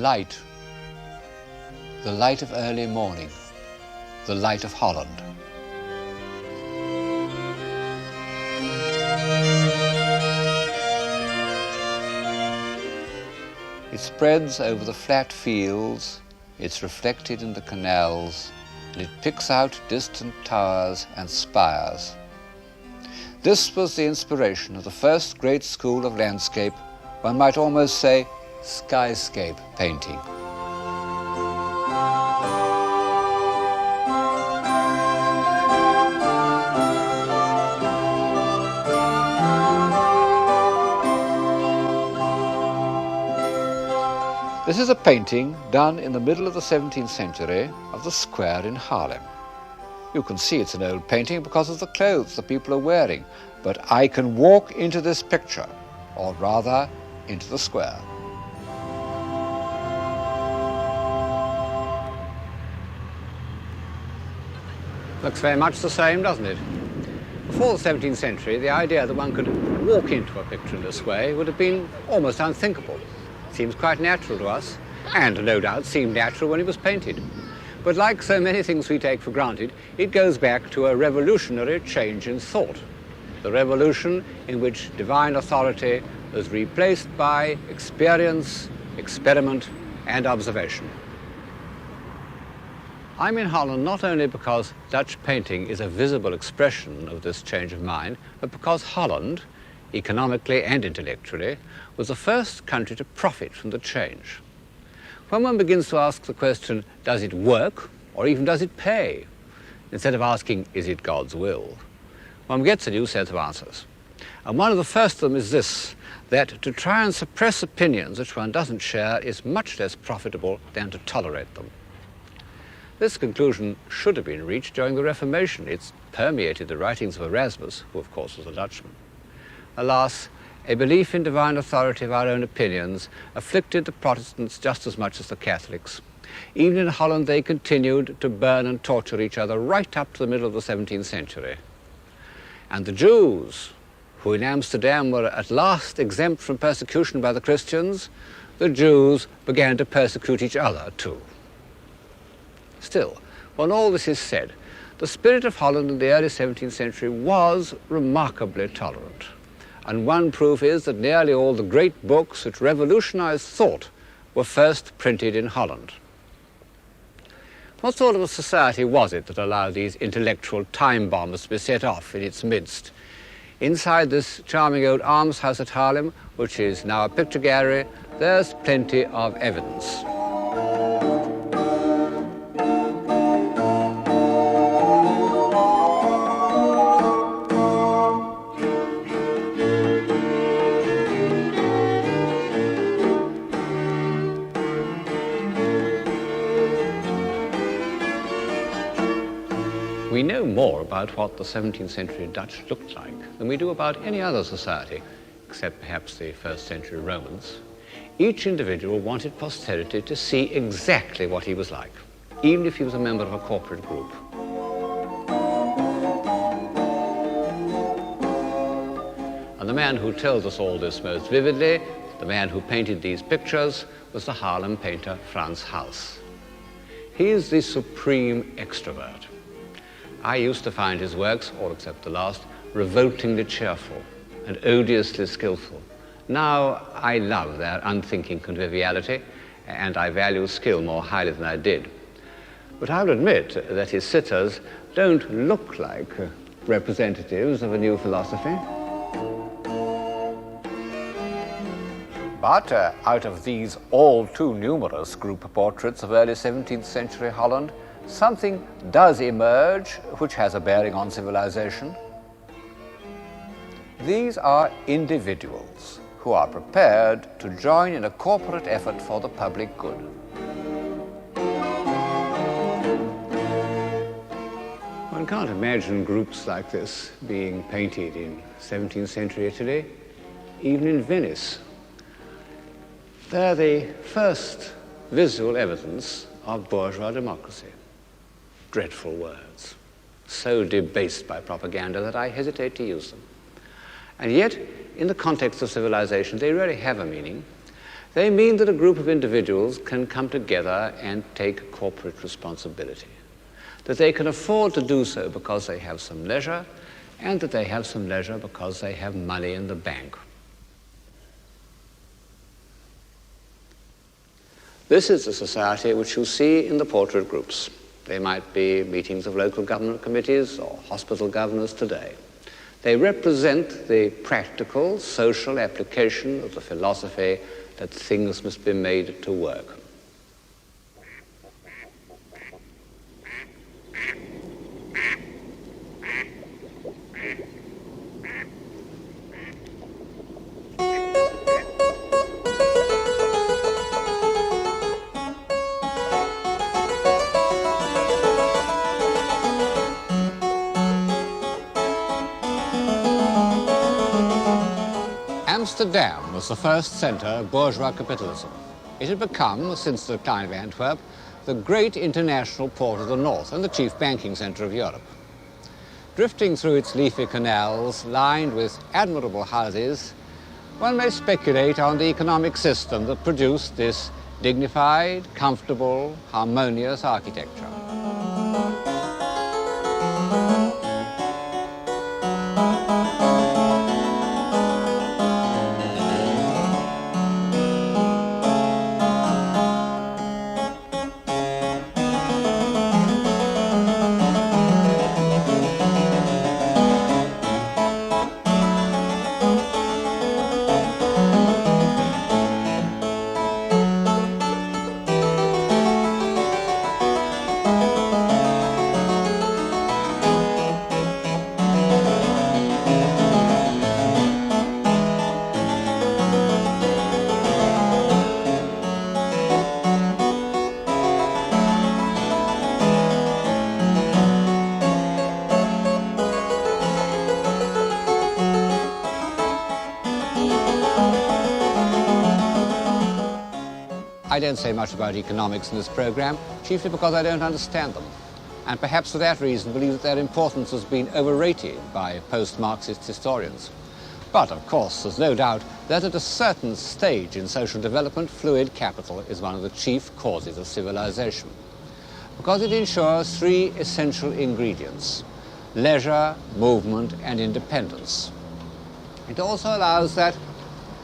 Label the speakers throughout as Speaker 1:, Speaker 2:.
Speaker 1: light, the light of early morning, the light of Holland. It spreads over the flat fields, it's reflected in the canals, and it picks out distant towers and spires. This was the inspiration of the first great school of landscape, one might almost say skyscape painting. This is a painting done in the middle of the 17th century of the square in Haarlem. You can see it's an old painting because of the clothes the people are wearing, but I can walk into this picture, or rather, into the square. Looks very much the same, doesn't it? Before the 17th century, the idea that one could walk into a picture in this way would have been almost unthinkable. Seems quite natural to us, and no doubt seemed natural when it was painted. But like so many things we take for granted, it goes back to a revolutionary change in thought. The revolution in which divine authority was replaced by experience, experiment, and observation. I'm in Holland not only because Dutch painting is a visible expression of this change of mind, but because Holland, economically and intellectually, was the first country to profit from the change. When one begins to ask the question, does it work, or even does it pay, instead of asking, is it God's will, one gets a new set of answers. And one of the first of them is this, that to try and suppress opinions which one doesn't share is much less profitable than to tolerate them. This conclusion should have been reached during the Reformation. It's permeated the writings of Erasmus, who of course was a Dutchman. Alas, a belief in divine authority of our own opinions afflicted the Protestants just as much as the Catholics. Even in Holland, they continued to burn and torture each other right up to the middle of the 17th century. And the Jews, who in Amsterdam were at last exempt from persecution by the Christians, the Jews began to persecute each other too. Still, when all this is said, the spirit of Holland in the early 17th century was remarkably tolerant. And one proof is that nearly all the great books which revolutionized thought were first printed in Holland. What sort of a society was it that allowed these intellectual time bombs to be set off in its midst? Inside this charming old almshouse at Haarlem, which is now a picture gallery, there's plenty of evidence. We know more about what the 17th century Dutch looked like than we do about any other society, except perhaps the first century Romans. Each individual wanted posterity to see exactly what he was like, even if he was a member of a corporate group. And the man who tells us all this most vividly, the man who painted these pictures, was the Haarlem painter Frans Hals. He is the supreme extrovert. I used to find his works, all except the last, revoltingly cheerful and odiously skillful. Now I love their unthinking conviviality, and I value skill more highly than I did. But I'll admit that his sitters don't look like representatives of a new philosophy. But out of these all too numerous group portraits of early 17th century Holland, something does emerge which has a bearing on civilization. These are individuals who are prepared to join in a corporate effort for the public good. One can't imagine groups like this being painted in 17th century Italy, even in Venice. They're the first visual evidence of bourgeois democracy. Dreadful words, so debased by propaganda that I hesitate to use them. And yet, in the context of civilization, they really have a meaning. They mean that a group of individuals can come together and take corporate responsibility, that they can afford to do so because they have some leisure, and that they have some leisure because they have money in the bank. This is the society which you see in the portrait groups. They might be meetings of local government committees or hospital governors today. They represent the practical, social application of the philosophy that things must be made to work. Amsterdam was the first centre of bourgeois capitalism. It had become, since the decline of Antwerp, the great international port of the north and the chief banking centre of Europe. Drifting through its leafy canals, lined with admirable houses, one may speculate on the economic system that produced this dignified, comfortable, harmonious architecture. I don't say much about economics in this program, chiefly because I don't understand them, and perhaps for that reason believe that their importance has been overrated by post-Marxist historians. But, of course, there's no doubt that at a certain stage in social development, fluid capital is one of the chief causes of civilization, because it ensures three essential ingredients: leisure, movement, and independence. It also allows that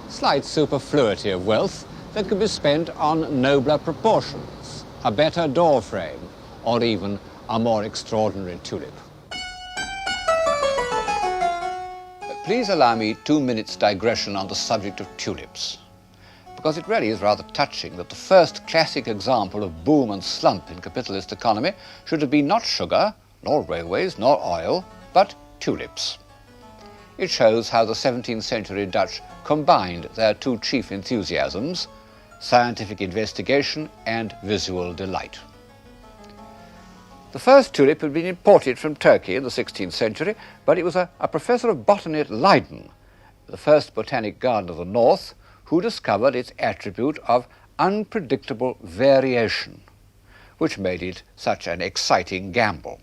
Speaker 1: slight superfluity of wealth that could be spent on nobler proportions, a better door frame, or even a more extraordinary tulip. Please allow me 2 minutes digression on the subject of tulips, because it really is rather touching that the first classic example of boom and slump in capitalist economy should have been not sugar, nor railways, nor oil, but tulips. It shows how the 17th century Dutch combined their two chief enthusiasms, scientific investigation and visual delight. The first tulip had been imported from Turkey in the 16th century, but it was a professor of botany at Leiden, the first botanic garden of the north, who discovered its attribute of unpredictable variation, which made it such an exciting gamble.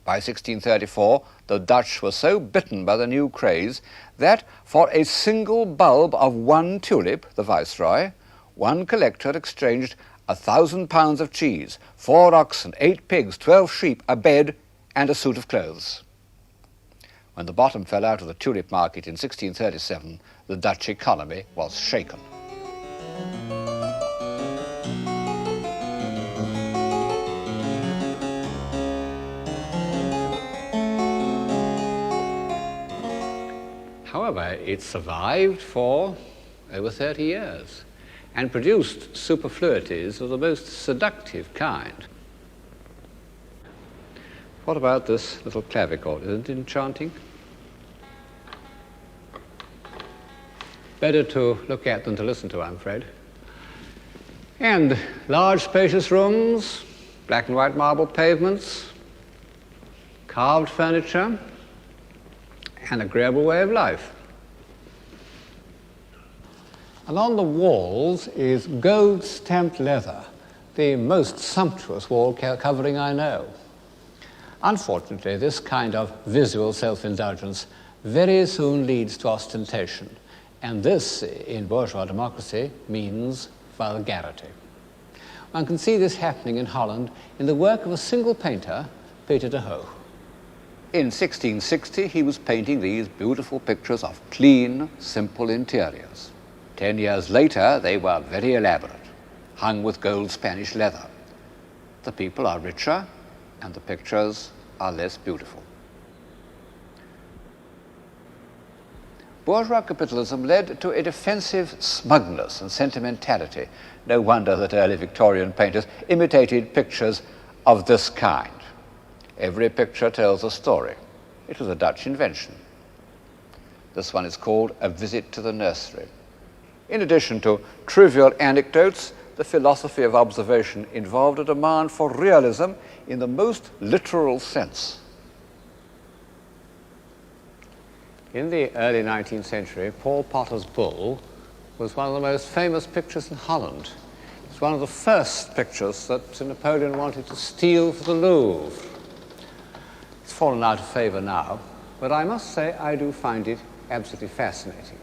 Speaker 1: By 1634, the Dutch were so bitten by the new craze that for a single bulb of one tulip, the Viceroy, one collector exchanged 1,000 pounds of cheese, 4 oxen, 8 pigs, 12 sheep, a bed, and a suit of clothes. When the bottom fell out of the tulip market in 1637, the Dutch economy was shaken. However, it survived for over 30 years and produced superfluities of the most seductive kind. What about this little clavichord? Isn't it enchanting? Better to look at than to listen to, I'm afraid. And large spacious rooms, black and white marble pavements, carved furniture, an agreeable way of life. Along the walls is gold-stamped leather, the most sumptuous wall covering I know. Unfortunately, this kind of visual self-indulgence very soon leads to ostentation, And this, in bourgeois democracy, means vulgarity. One can see this happening in Holland in the work of a single painter, Peter de Hooch. In 1660, he was painting these beautiful pictures of clean, simple interiors. 10 years later, they were very elaborate, hung with gold Spanish leather. The people are richer, and the pictures are less beautiful. Bourgeois capitalism led to a defensive smugness and sentimentality. No wonder that early Victorian painters imitated pictures of this kind. Every picture tells a story. It was a Dutch invention. This one is called A Visit to the Nursery. In addition to trivial anecdotes, the philosophy of observation involved a demand for realism in the most literal sense. In the early 19th century, Paul Potter's Bull was one of the most famous pictures in Holland. It's one of the first pictures that Napoleon wanted to steal for the Louvre. It's fallen out of favor now, but I must say I do find it absolutely fascinating.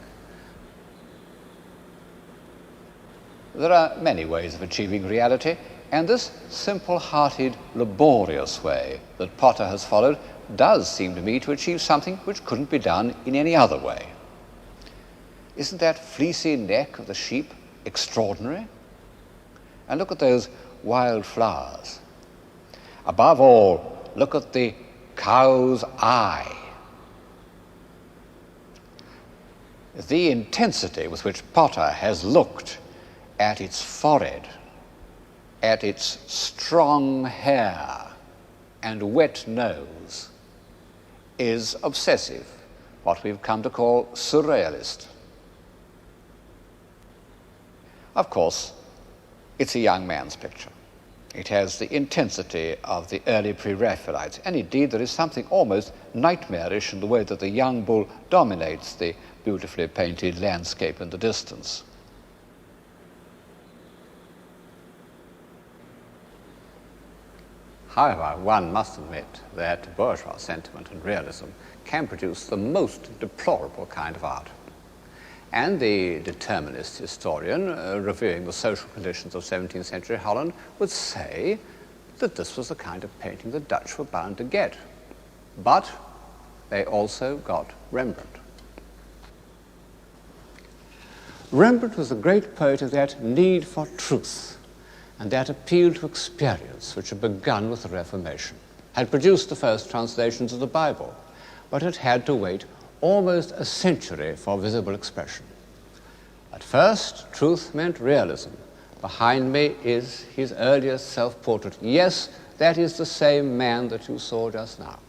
Speaker 1: There are many ways of achieving reality, and this simple-hearted, laborious way that Potter has followed does seem to me to achieve something which couldn't be done in any other way. Isn't that fleecy neck of the sheep extraordinary? And look at those wild flowers. Above all, look at the cow's eye. The intensity with which Potter has looked at its forehead, at its strong hair and wet nose, is obsessive, what we've come to call surrealist. Of course, it's a young man's picture. It has the intensity of the early pre-Raphaelites, and indeed there is something almost nightmarish in the way that the young bull dominates the beautifully painted landscape in the distance. However, one must admit that bourgeois sentiment and realism can produce the most deplorable kind of art. And the determinist historian, reviewing the social conditions of 17th century Holland, would say that this was the kind of painting the Dutch were bound to get. But they also got Rembrandt. Rembrandt was a great poet of that need for truth and that appeal to experience which had begun with the Reformation, had produced the first translations of the Bible, but had had to wait almost a century for visible expression. At first, truth meant realism. Behind me is his earliest self-portrait. Yes, that is the same man that you saw just now.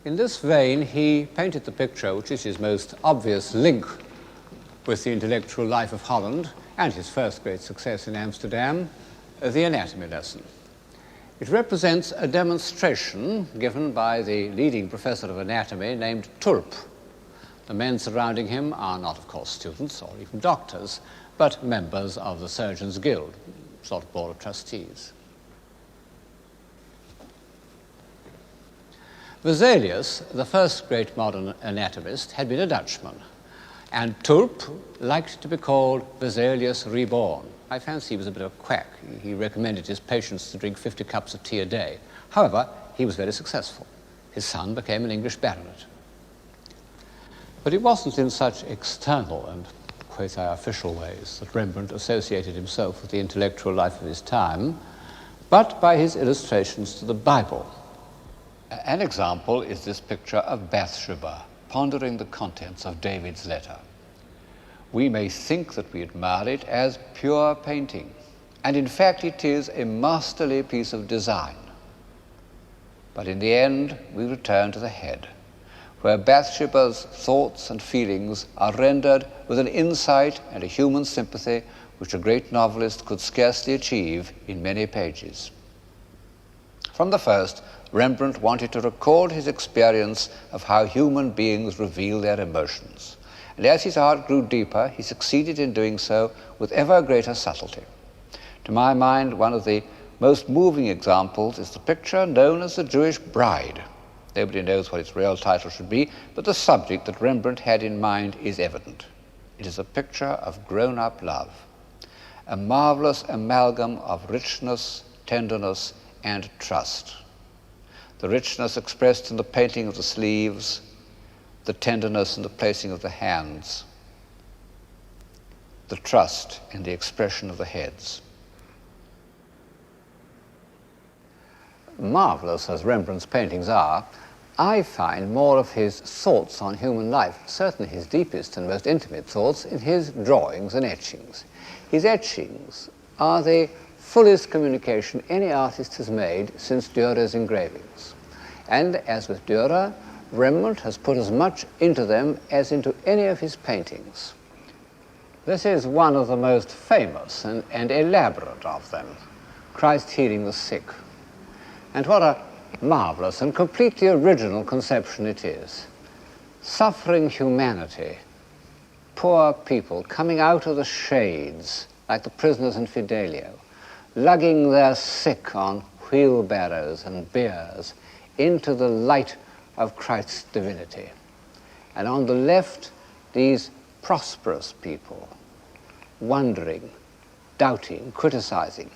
Speaker 1: In this vein, he painted the picture, which is his most obvious link with the intellectual life of Holland and his first great success in Amsterdam, the anatomy lesson. It represents a demonstration given by the leading professor of anatomy named Tulp. The men surrounding him are not, of course, students or even doctors, but members of the Surgeons' Guild, sort of board of trustees. Vesalius, the first great modern anatomist, had been a Dutchman, and Tulp liked to be called Vesalius reborn. I fancy he was a bit of a quack. He recommended his patients to drink 50 cups of tea a day. However, he was very successful. His son became an English baronet. But it wasn't in such external and quasi-official ways that Rembrandt associated himself with the intellectual life of his time, but by his illustrations to the Bible. An example is this picture of Bathsheba pondering the contents of David's letter. We may think that we admire it as pure painting, and in fact it is a masterly piece of design. But in the end, we return to the head, where Bathsheba's thoughts and feelings are rendered with an insight and a human sympathy which a great novelist could scarcely achieve in many pages. From the first, Rembrandt wanted to record his experience of how human beings reveal their emotions. And as his art grew deeper, he succeeded in doing so with ever greater subtlety. To my mind, one of the most moving examples is the picture known as the Jewish Bride. Nobody knows what its real title should be, but the subject that Rembrandt had in mind is evident. It is a picture of grown-up love, a marvelous amalgam of richness, tenderness, and trust. The richness expressed in the painting of the sleeves, the tenderness in the placing of the hands, the trust in the expression of the heads. Marvelous as Rembrandt's paintings are, I find more of his thoughts on human life, certainly his deepest and most intimate thoughts, in his drawings and etchings. His etchings are the fullest communication any artist has made since Dürer's engravings. And as with Dürer, Rembrandt has put as much into them as into any of his paintings. This is one of the most famous and elaborate of them, Christ healing the sick. And what a marvelous and completely original conception it is. Suffering humanity, poor people coming out of the shades, like the prisoners in Fidelio, lugging their sick on wheelbarrows and biers into the light of Christ's divinity. And on the left, these prosperous people, wondering, doubting, criticizing.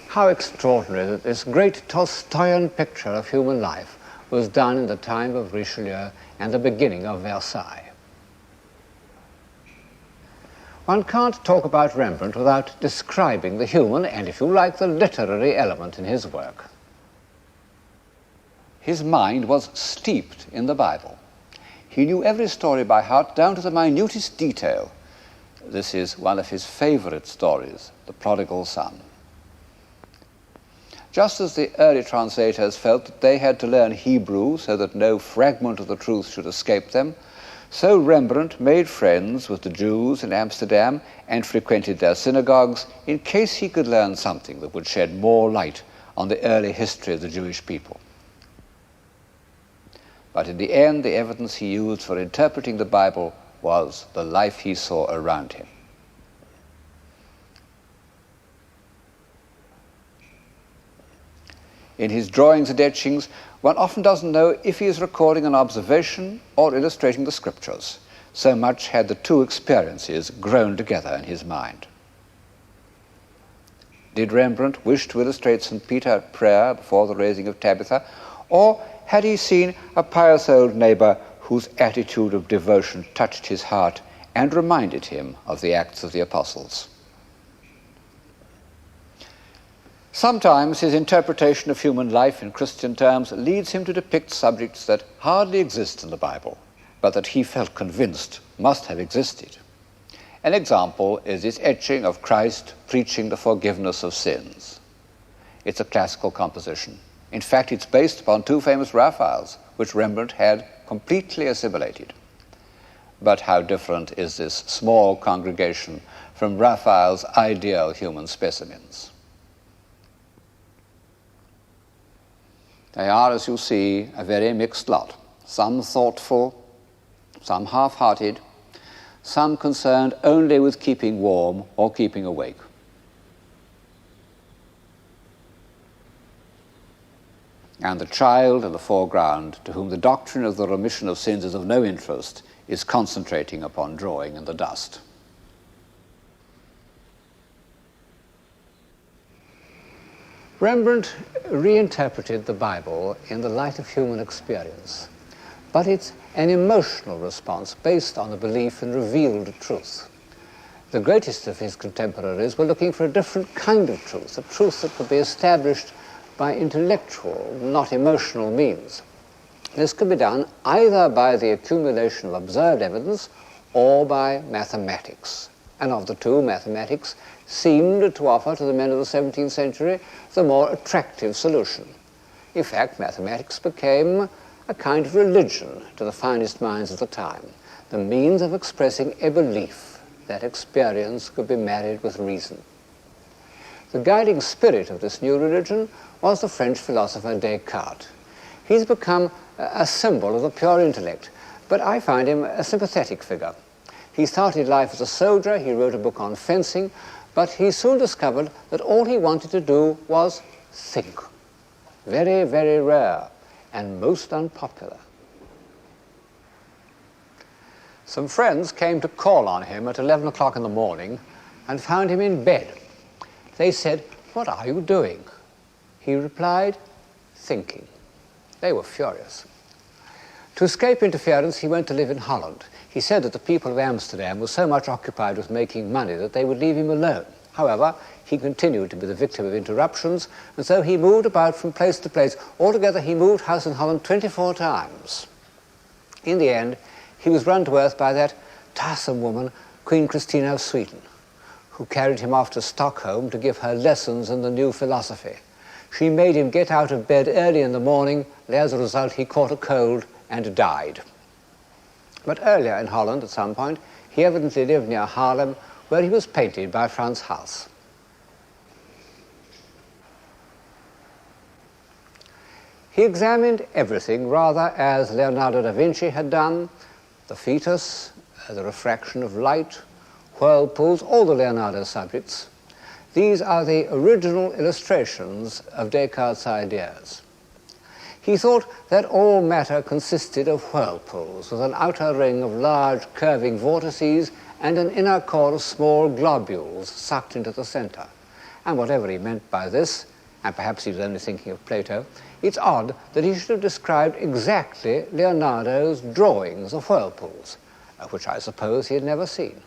Speaker 1: How extraordinary that this great Tolstoyan picture of human life was done in the time of Richelieu and the beginning of Versailles. One can't talk about Rembrandt without describing the human and, if you like, the literary element in his work. His mind was steeped in the Bible. He knew every story by heart, down to the minutest detail. This is one of his favorite stories, The Prodigal Son. Just as the early translators felt that they had to learn Hebrew so that no fragment of the truth should escape them, so Rembrandt made friends with the Jews in Amsterdam and frequented their synagogues in case he could learn something that would shed more light on the early history of the Jewish people. But in the end, the evidence he used for interpreting the Bible was the life he saw around him. In his drawings and etchings, one often doesn't know if he is recording an observation or illustrating the scriptures. So much had the two experiences grown together in his mind. Did Rembrandt wish to illustrate St. Peter at prayer before the raising of Tabitha, or had he seen a pious old neighbor whose attitude of devotion touched his heart and reminded him of the Acts of the Apostles? Sometimes his interpretation of human life in Christian terms leads him to depict subjects that hardly exist in the Bible, but that he felt convinced must have existed. An example is his etching of Christ preaching the forgiveness of sins. It's a classical composition. In fact, it's based upon two famous Raphaels, which Rembrandt had completely assimilated. But how different is this small congregation from Raphael's ideal human specimens? They are, as you see, a very mixed lot. Some thoughtful, some half-hearted, some concerned only with keeping warm or keeping awake. And the child in the foreground, to whom the doctrine of the remission of sins is of no interest, is concentrating upon drawing in the dust. Rembrandt reinterpreted the Bible in the light of human experience, but it's an emotional response based on a belief in revealed truth. The greatest of his contemporaries were looking for a different kind of truth, a truth that could be established by intellectual, not emotional means. This could be done either by the accumulation of observed evidence or by mathematics. And of the two, mathematics seemed to offer to the men of the 17th century the more attractive solution. In fact, mathematics became a kind of religion to the finest minds of the time, the means of expressing a belief that experience could be married with reason. The guiding spirit of this new religion was the French philosopher Descartes. He's become a symbol of the pure intellect, but I find him a sympathetic figure. He started life as a soldier, he wrote a book on fencing, but he soon discovered that all he wanted to do was think. Very, very rare and most unpopular. Some friends came to call on him at 11 o'clock in the morning and found him in bed. They said, "What are you doing?" He replied, "Thinking." They were furious. To escape interference, he went to live in Holland. He said that the people of Amsterdam were so much occupied with making money that they would leave him alone. However, he continued to be the victim of interruptions, and so he moved about from place to place. Altogether, he moved house in Holland 24 times. In the end, he was run to earth by that tiresome woman, Queen Christina of Sweden, who carried him off to Stockholm to give her lessons in the new philosophy. She made him get out of bed early in the morning, and as a result he caught a cold and died. But earlier in Holland, at some point, he evidently lived near Haarlem, where he was painted by Frans Hals. He examined everything rather as Leonardo da Vinci had done: the fetus, the refraction of light, whirlpools, all the Leonardo subjects. These are the original illustrations of Descartes' ideas. He thought that all matter consisted of whirlpools, with an outer ring of large curving vortices and an inner core of small globules sucked into the center. And whatever he meant by this, and perhaps he was only thinking of Plato, it's odd that he should have described exactly Leonardo's drawings of whirlpools, which I suppose he had never seen.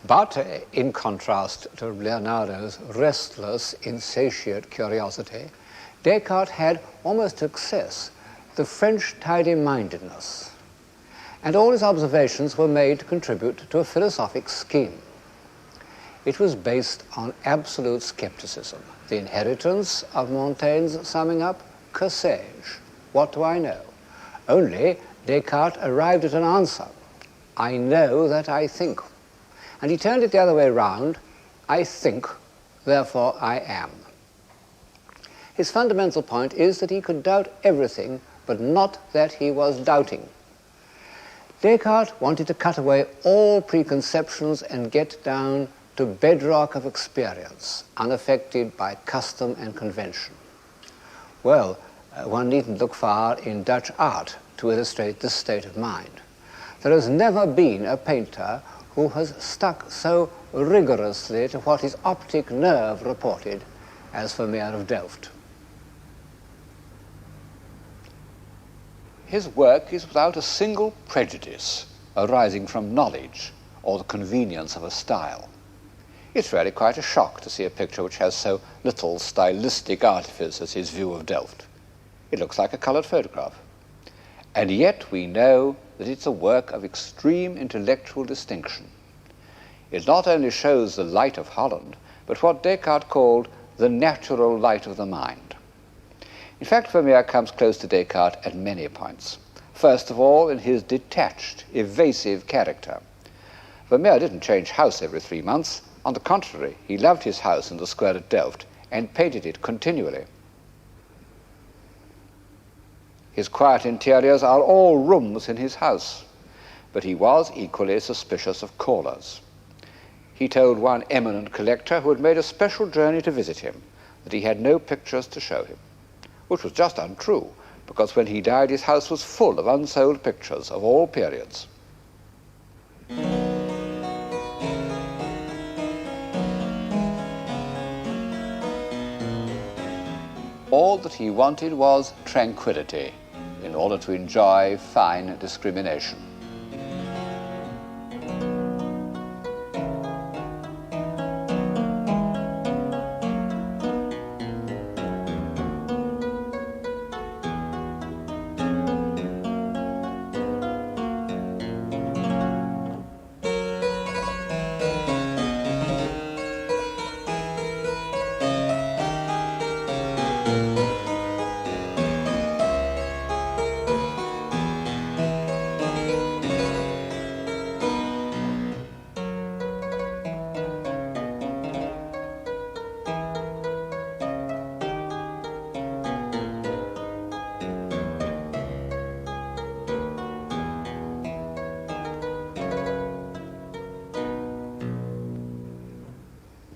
Speaker 1: But in contrast to Leonardo's restless, insatiate curiosity, Descartes had, almost to excess, the French tidy-mindedness. And all his observations were made to contribute to a philosophic scheme. It was based on absolute skepticism, the inheritance of Montaigne's summing up, que sais-je, what do I know? Only Descartes arrived at an answer: I know that I think. And he turned it the other way round: I think, therefore I am. His fundamental point is that he could doubt everything, but not that he was doubting. Descartes wanted to cut away all preconceptions and get down to bedrock of experience, unaffected by custom and convention. Well, one needn't look far in Dutch art to illustrate this state of mind. There has never been a painter who has stuck so rigorously to what his optic nerve reported as Vermeer of Delft. His work is without a single prejudice arising from knowledge or the convenience of a style. It's really quite a shock to see a picture which has so little stylistic artifice as his view of Delft. It looks like a colored photograph. And yet we know that it's a work of extreme intellectual distinction. It not only shows the light of Holland, but what Descartes called the natural light of the mind. In fact, Vermeer comes close to Descartes at many points. First of all, in his detached, evasive character. Vermeer didn't change house every 3 months. On the contrary, he loved his house in the square at Delft and painted it continually. His quiet interiors are all rooms in his house, but he was equally suspicious of callers. He told one eminent collector who had made a special journey to visit him that he had no pictures to show him, which was just untrue, because when he died his house was full of unsold pictures of all periods. All that he wanted was tranquility in order to enjoy fine discrimination.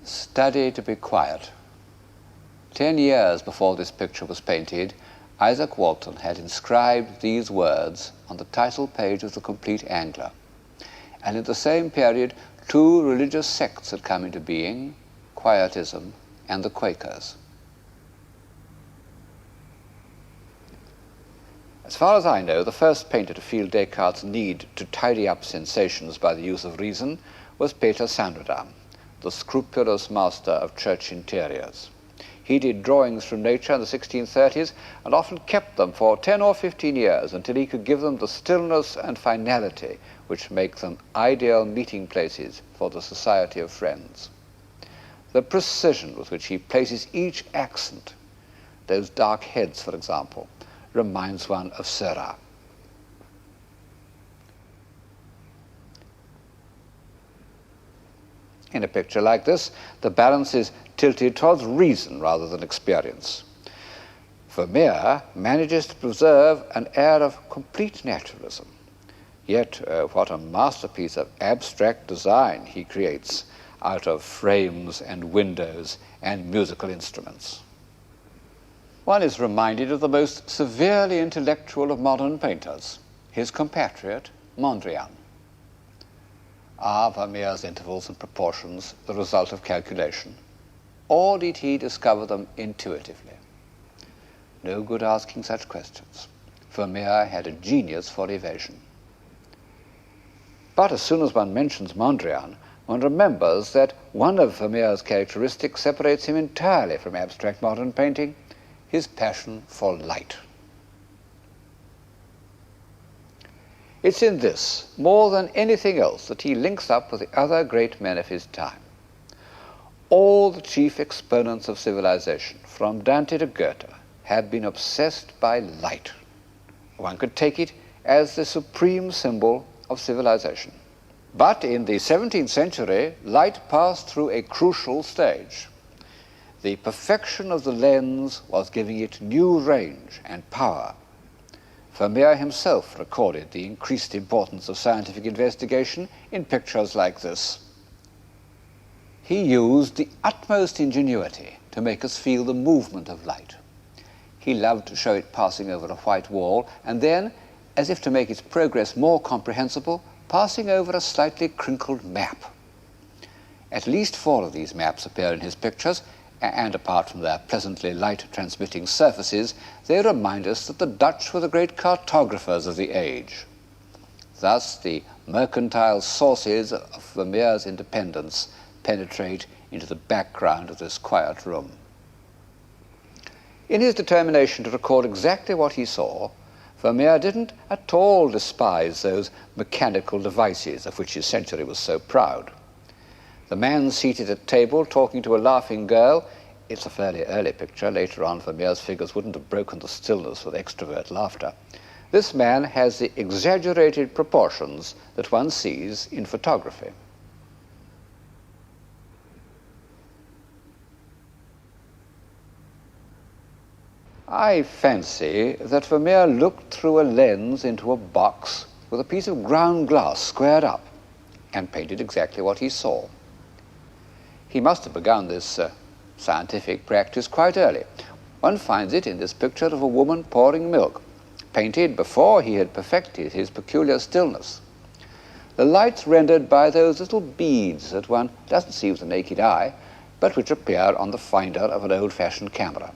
Speaker 1: Study to be quiet, 10 years before this picture was painted, Isaac Walton had inscribed these words on the title page of The Complete Angler. And in the same period, two religious sects had come into being, Quietism and the Quakers. As far as I know, the first painter to feel Descartes' need to tidy up sensations by the use of reason was Peter Sanderdam, the scrupulous master of church interiors. He did drawings from nature in the 1630s and often kept them for 10 or 15 years until he could give them the stillness and finality which make them ideal meeting places for the society of friends. The precision with which he places each accent, those dark heads, for example, reminds one of Seurat. In a picture like this, the balance is tilted towards reason rather than experience. Vermeer manages to preserve an air of complete naturalism. Yet, what a masterpiece of abstract design he creates out of frames and windows and musical instruments. One is reminded of the most severely intellectual of modern painters, his compatriot, Mondrian. Are Vermeer's intervals and proportions the result of calculation, or did he discover them intuitively? No good asking such questions. Vermeer had a genius for evasion. But as soon as one mentions Mondrian, one remembers that one of Vermeer's characteristics separates him entirely from abstract modern painting: his passion for light. It's in this, more than anything else, that he links up with the other great men of his time. All the chief exponents of civilization, from Dante to Goethe, have been obsessed by light. One could take it as the supreme symbol of civilization. But in the 17th century, light passed through a crucial stage. The perfection of the lens was giving it new range and power. Vermeer himself recorded the increased importance of scientific investigation in pictures like this. He used the utmost ingenuity to make us feel the movement of light. He loved to show it passing over a white wall and then, as if to make its progress more comprehensible, passing over a slightly crinkled map. At least 4 of these maps appear in his pictures, and apart from their pleasantly light-transmitting surfaces, they remind us that the Dutch were the great cartographers of the age. Thus, the mercantile sources of Vermeer's independence penetrate into the background of this quiet room. In his determination to record exactly what he saw, Vermeer didn't at all despise those mechanical devices of which his century was so proud. The man seated at table talking to a laughing girl, it's a fairly early picture. Later on, Vermeer's figures wouldn't have broken the stillness with extrovert laughter. This man has the exaggerated proportions that one sees in photography. I fancy that Vermeer looked through a lens into a box with a piece of ground glass squared up and painted exactly what he saw. He must have begun this scientific practice quite early. One finds it in this picture of a woman pouring milk, painted before he had perfected his peculiar stillness. The light's rendered by those little beads that one doesn't see with the naked eye, but which appear on the finder of an old-fashioned camera.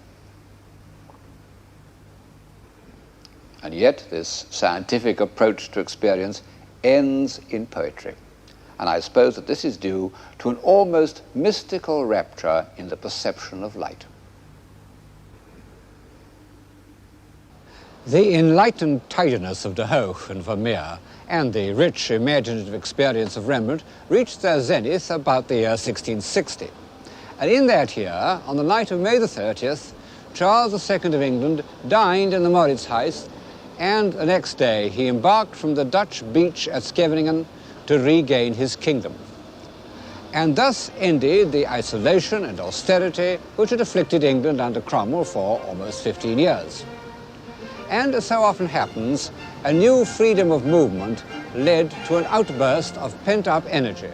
Speaker 1: And yet this scientific approach to experience ends in poetry. And I suppose that this is due to an almost mystical rapture in the perception of light.
Speaker 2: The enlightened tidiness of De Hooch and Vermeer and the rich imaginative experience of Rembrandt reached their zenith about the year 1660. And in that year, on the night of May the 30th, Charles II of England dined in the Mauritshuis, and the next day he embarked from the Dutch beach at Scheveningen to regain his kingdom. And thus ended the isolation and austerity which had afflicted England under Cromwell for almost 15 years. And as so often happens, a new freedom of movement led to an outburst of pent-up energy.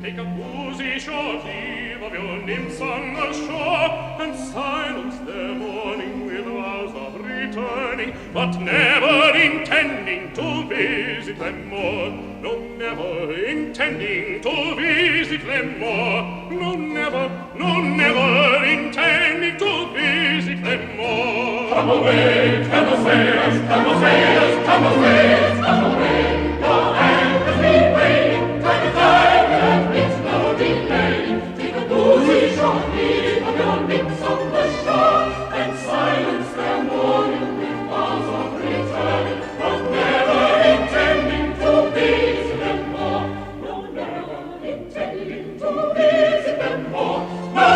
Speaker 3: Take a boozy short leave of your nymphs on the shore, and silence their mourning with vows of returning, but never intending to visit them more. No, never intending to visit them more. No, never intending to visit them more. Come away, sailors, come sailors, come sailors, come away. Your anchors be weighed, try to guide them, it's no delay. Take a boozy short leave of your nymphs on the shore, and silence their mourning with vows of returning, but never intending to visit them more. No, never intending to visit them more. No,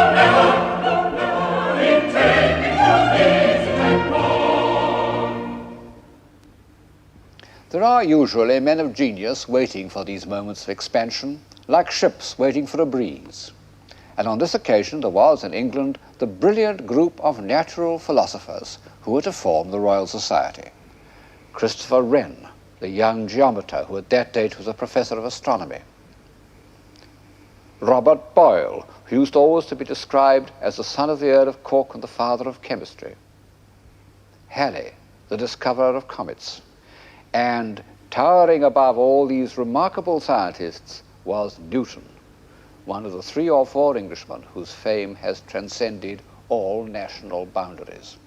Speaker 3: never intending to visit them more.
Speaker 2: There are usually men of genius waiting for these moments of expansion, like ships waiting for a breeze. And on this occasion there was in England the brilliant group of natural philosophers who were to form the Royal Society. Christopher Wren, the young geometer who at that date was a professor of astronomy. Robert Boyle, who used always to be described as the son of the Earl of Cork and the father of chemistry. Halley, the discoverer of comets. And towering above all these remarkable scientists was Newton, one of the 3 or 4 Englishmen whose fame has transcended all national boundaries.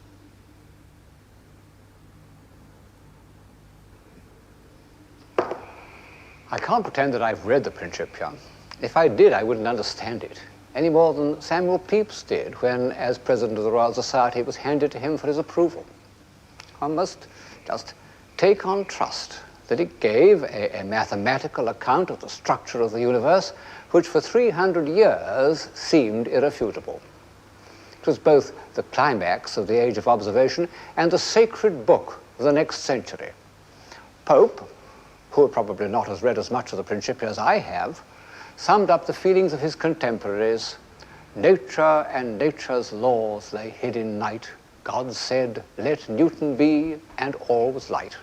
Speaker 2: I can't pretend that I've read the Principia. If I did, I wouldn't understand it, any more than Samuel Pepys did when, as president of the Royal Society, it was handed to him for his approval. One must just take on trust that it gave a mathematical account of the structure of the universe, which for 300 years seemed irrefutable. It was both the climax of the age of observation and the sacred book of the next century. Pope, who probably not has read as much of the Principia as I have, summed up the feelings of his contemporaries. Nature and nature's laws lay hid in night. God said, let Newton be, and all was light.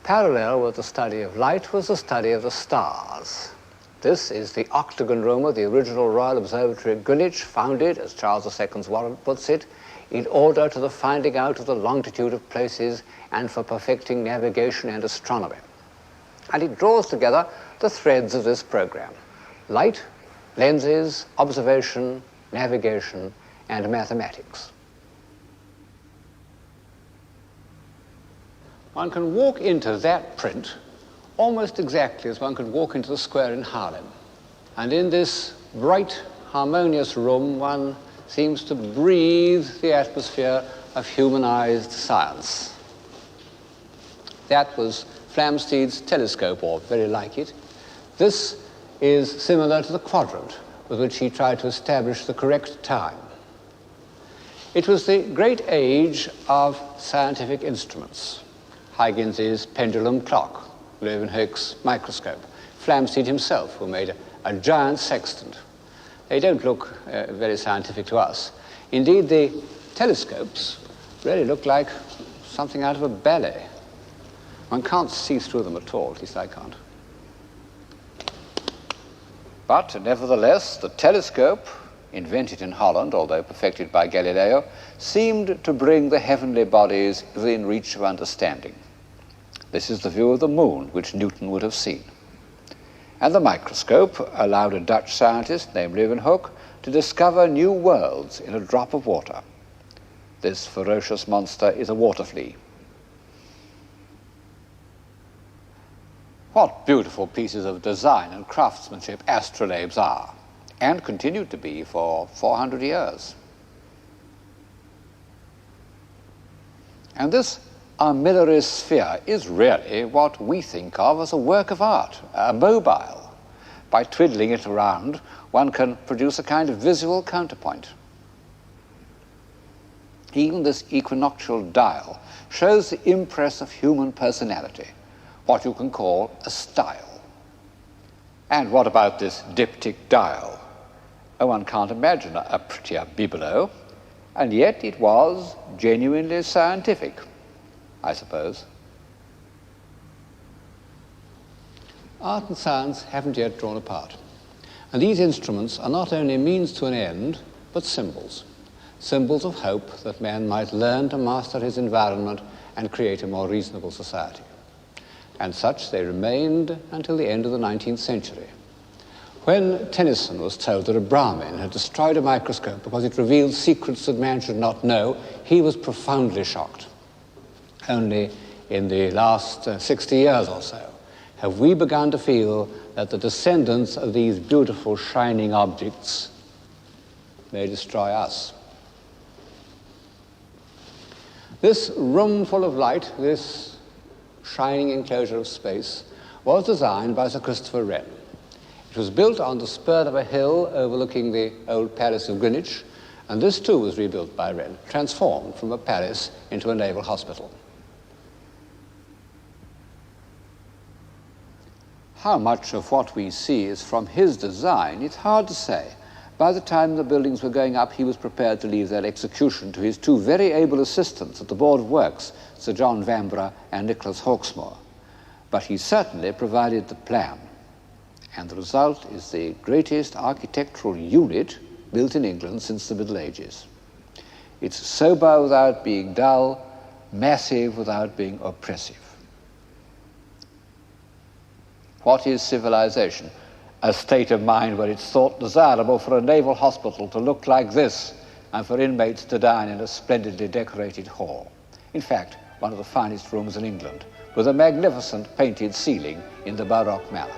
Speaker 2: Parallel with the study of light was the study of the stars. This is the octagon room of the original Royal Observatory at Greenwich, founded, as Charles II's warrant puts it, in order to the finding out of the longitude of places and for perfecting navigation and astronomy. And it draws together the threads of this program: light, lenses, observation, navigation, and mathematics. One can walk into that print almost exactly as one could walk into the square in Haarlem. And in this bright, harmonious room, one seems to breathe the atmosphere of humanized science. That was Flamsteed's telescope, or very like it. This is similar to the quadrant with which he tried to establish the correct time. It was the great age of scientific instruments. Huygens's pendulum clock, Leeuwenhoek's microscope, Flamsteed himself, who made a giant sextant. They don't look very scientific to us. Indeed, the telescopes really look like something out of a ballet. One can't see through them at all, at least I can't. But nevertheless, the telescope, invented in Holland, although perfected by Galileo, seemed to bring the heavenly bodies within reach of understanding. This is the view of the moon, which Newton would have seen. And the microscope allowed a Dutch scientist named Leeuwenhoek to discover new worlds in a drop of water. This ferocious monster is a water flea. What beautiful pieces of design and craftsmanship astrolabes are, and continue to be for 400 years. And this armillary sphere is really what we think of as a work of art, a mobile. By twiddling it around, one can produce a kind of visual counterpoint. Even this equinoctial dial shows the impress of human personality, what you can call a style. And what about this diptych dial? Oh, one can't imagine a prettier bibelot, and yet it was genuinely scientific, I suppose. Art and science haven't yet drawn apart. And these instruments are not only means to an end, but symbols. Symbols of hope that man might learn to master his environment and create a more reasonable society. And such they remained until the end of the 19th century. When Tennyson was told that a Brahmin had destroyed a microscope because it revealed secrets that man should not know, he was profoundly shocked. Only in the last 60 years or so have we begun to feel that the descendants of these beautiful shining objects may destroy us. This room full of light, this shining enclosure of space, was designed by Sir Christopher Wren. It was built on the spur of a hill overlooking the old Palace of Greenwich, and this too was rebuilt by Wren, transformed from a palace into a naval hospital. How much of what we see is from his design, it's hard to say. By the time the buildings were going up, he was prepared to leave their execution to his two very able assistants at the Board of Works, Sir John Vanbrugh and Nicholas Hawksmoor. But he certainly provided the plan. And the result is the greatest architectural unit built in England since the Middle Ages. It's sober without being dull, massive without being oppressive. What is civilization? A state of mind where it's thought desirable for a naval hospital to look like this and for inmates to dine in a splendidly decorated hall. In fact, one of the finest rooms in England, with a magnificent painted ceiling in the Baroque manner.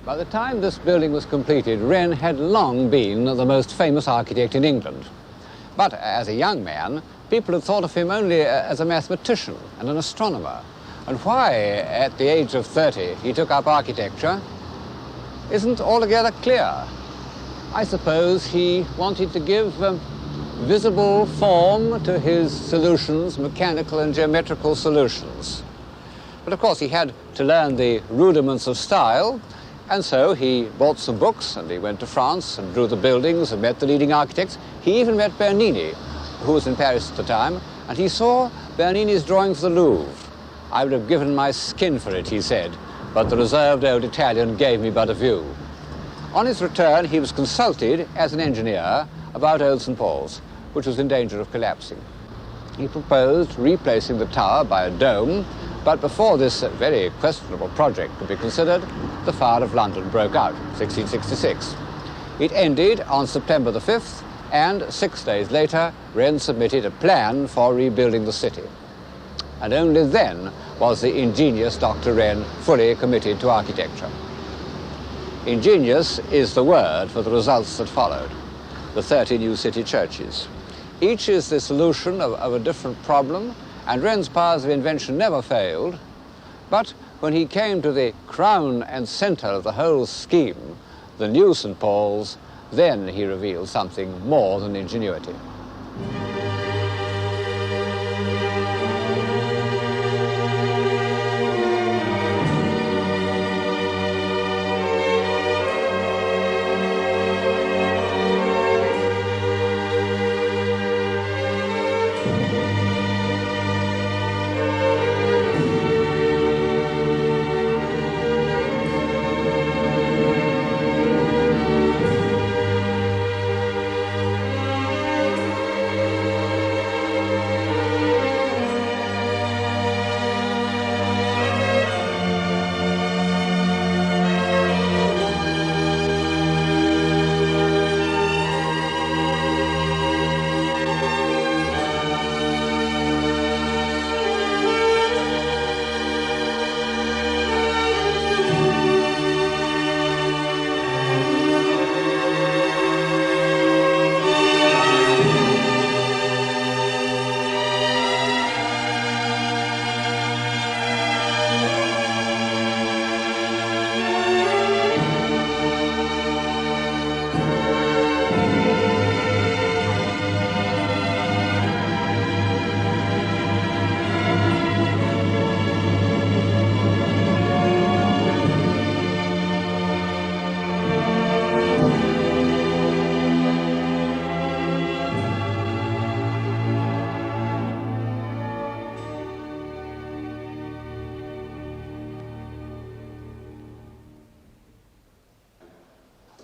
Speaker 2: By the time this building was completed, Wren had long been the most famous architect in England. But as a young man, people had thought of him only as a mathematician and an astronomer. And why, at the age of 30, he took up architecture isn't altogether clear. I suppose he wanted to give visible form to his solutions, mechanical and geometrical solutions. But of course he had to learn the rudiments of style, and so he bought some books and he went to France and drew the buildings and met the leading architects. He even met Bernini, who was in Paris at the time, and he saw Bernini's drawing for the Louvre. I would have given my skin for it, he said, but the reserved old Italian gave me but a view. On his return, he was consulted as an engineer about Old St. Paul's, which was in danger of collapsing. He proposed replacing the tower by a dome, but before this very questionable project could be considered, the fire of London broke out, 1666. It ended on September the 5th, and 6 days later, Wren submitted a plan for rebuilding the city. And only then was the ingenious Dr. Wren fully committed to architecture. Ingenious is the word for the results that followed, the 30 new city churches. Each is the solution of a different problem, and Wren's powers of invention never failed. But when he came to the crown and center of the whole scheme, the new St. Paul's, then he revealed something more than ingenuity.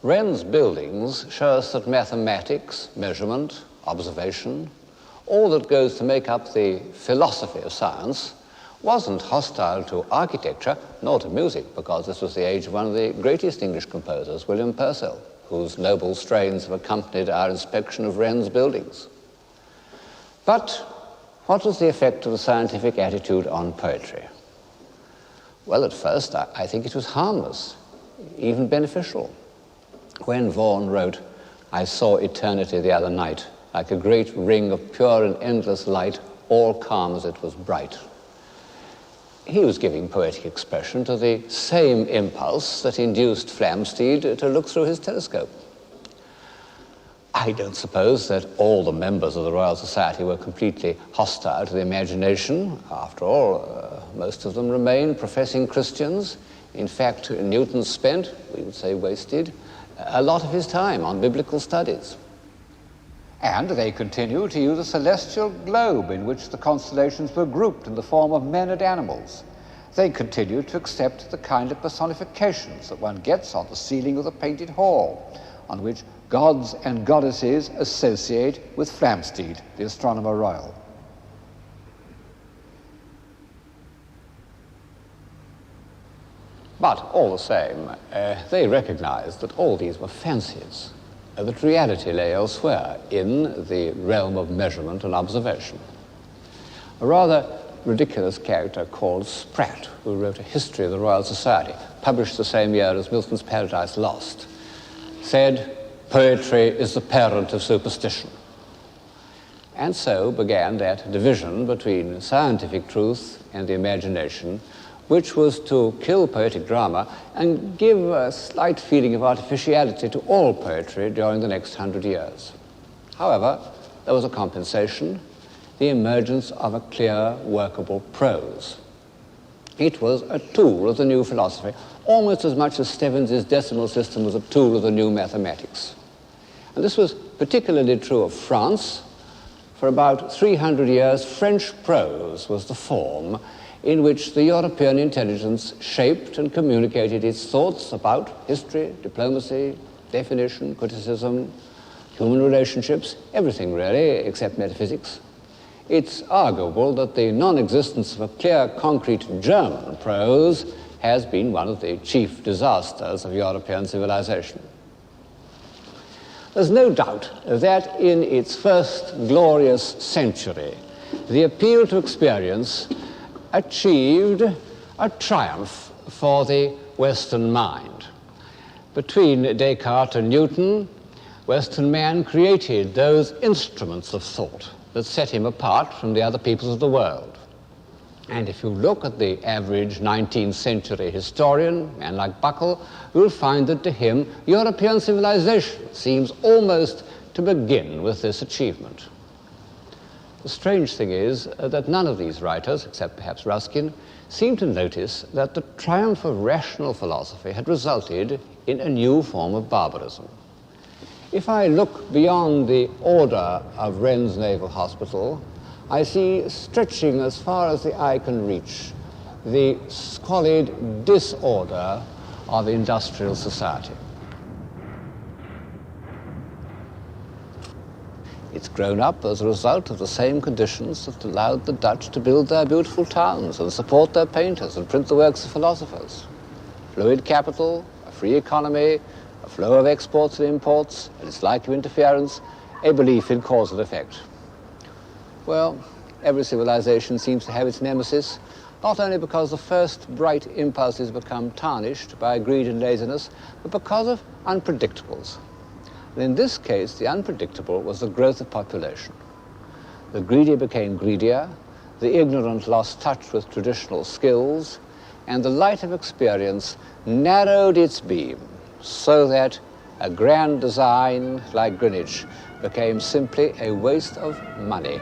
Speaker 2: Wren's buildings show us that mathematics, measurement, observation, all that goes to make up the philosophy of science, wasn't hostile to architecture nor to music, because this was the age of one of the greatest English composers, William Purcell, whose noble strains have accompanied our inspection of Wren's buildings. But what was the effect of the scientific attitude on poetry? Well, at first, I think it was harmless, even beneficial. When Vaughan wrote, "I saw eternity the other night, like a great ring of pure and endless light, all calm as it was bright," he was giving poetic expression to the same impulse that induced Flamsteed to look through his telescope. I don't suppose that all the members of the Royal Society were completely hostile to the imagination. After all, most of them remained professing Christians. In fact, Newton spent, we would say wasted, a lot of his time on biblical studies.
Speaker 4: And they continued to use a celestial globe in which the constellations were grouped in the form of men and animals. They continued to accept the kind of personifications that one gets on the ceiling of the painted hall, on which gods and goddesses associate with Flamsteed, the Astronomer Royal.
Speaker 2: But all the same, they recognized that all these were fancies, that reality lay elsewhere in the realm of measurement and observation. A rather ridiculous character called Spratt, who wrote a history of the Royal Society, published the same year as Milton's Paradise Lost, said, "Poetry is the parent of superstition." And so began that division between scientific truth and the imagination, which was to kill poetic drama and give a slight feeling of artificiality to all poetry during the next 100 years. However, there was a compensation, the emergence of a clear, workable prose. It was a tool of the new philosophy, almost as much as Stevens's decimal system was a tool of the new mathematics. And this was particularly true of France. For about 300 years, French prose was the form in which the European intelligence shaped and communicated its thoughts about history, diplomacy, definition, criticism, human relationships, everything really, except metaphysics. It's arguable that the non-existence of a clear, concrete German prose has been one of the chief disasters of European civilization. There's no doubt that in its first glorious century, the appeal to experience achieved a triumph for the Western mind. Between Descartes and Newton, Western man created those instruments of thought that set him apart from the other peoples of the world. And if you look at the average 19th century historian, a man like Buckle, you'll find that to him, European civilization seems almost to begin with this achievement. The strange thing is that none of these writers, except perhaps Ruskin, seem to notice that the triumph of rational philosophy had resulted in a new form of barbarism. If I look beyond the order of Wren's Naval Hospital, I see stretching as far as the eye can reach the squalid disorder of industrial society. It's grown up as a result of the same conditions that allowed the Dutch to build their beautiful towns and support their painters and print the works of philosophers. Fluid capital, a free economy, a flow of exports and imports, and its lack of interference, a belief in cause and effect. Well, every civilization seems to have its nemesis, not only because the first bright impulses become tarnished by greed and laziness, but because of unpredictables. And in this case, the unpredictable was the growth of population. The greedy became greedier, the ignorant lost touch with traditional skills, and the light of experience narrowed its beam so that a grand design like Greenwich became simply a waste of money.